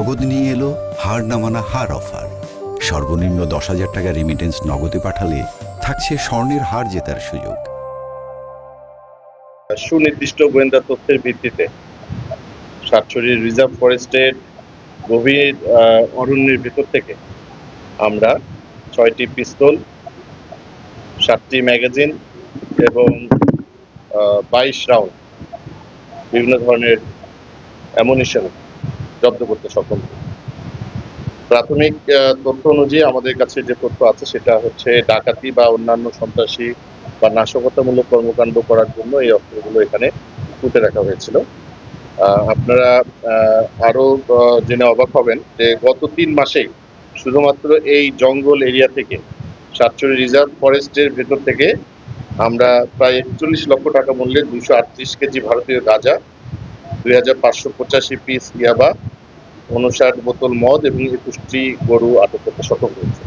নগদ নিয়ে এলো হার না মানা হার অফার। সর্বনিম্ন 10,000 টাকা রেমিটেন্স নগদে পাঠালে থাকছে স্বর্ণের হার জেতার সুযোগ। সুনির্দিষ্ট গোয়েন্দা তথ্যের ভিত্তিতে সাতছড়ির রিজার্ভ ফরেস্টের গভীর অরণ্যের ভিতর থেকে আমরা 6টি পিস্তল, 7টি ম্যাগাজিন এবং 22 রাউন্ড বিভিন্ন ধরনের অ্যামুনিশন জব্দ করতে সক্ষম হই। প্রাথমিক তথ্য অনুযায়ী আমাদের কাছে যে তথ্য আছে সেটা হচ্ছে ডাকাতি বা অন্যান্য সন্ত্রাসী বা নাশকতামূলক কর্মকাণ্ড করার জন্য এই অস্ত্রগুলো এখানে পুঁতে রাখা হয়েছিল। আপনারা আরো জেনে অবাক হবেন যে গত 3 মাসেই শুধুমাত্র এই জঙ্গল এরিয়া থেকে সাতছড়ি রিজার্ভ ফরেস্টের ভেতর থেকে আমরা প্রায় 41 লক্ষ টাকা মূল্যের 238 কেজি ভারতীয় গাঁজা, 2585 পিস ইয়াবা, 59 বোতল মদ এবং 21টি গরু আটক করতে সক্ষম হয়েছে।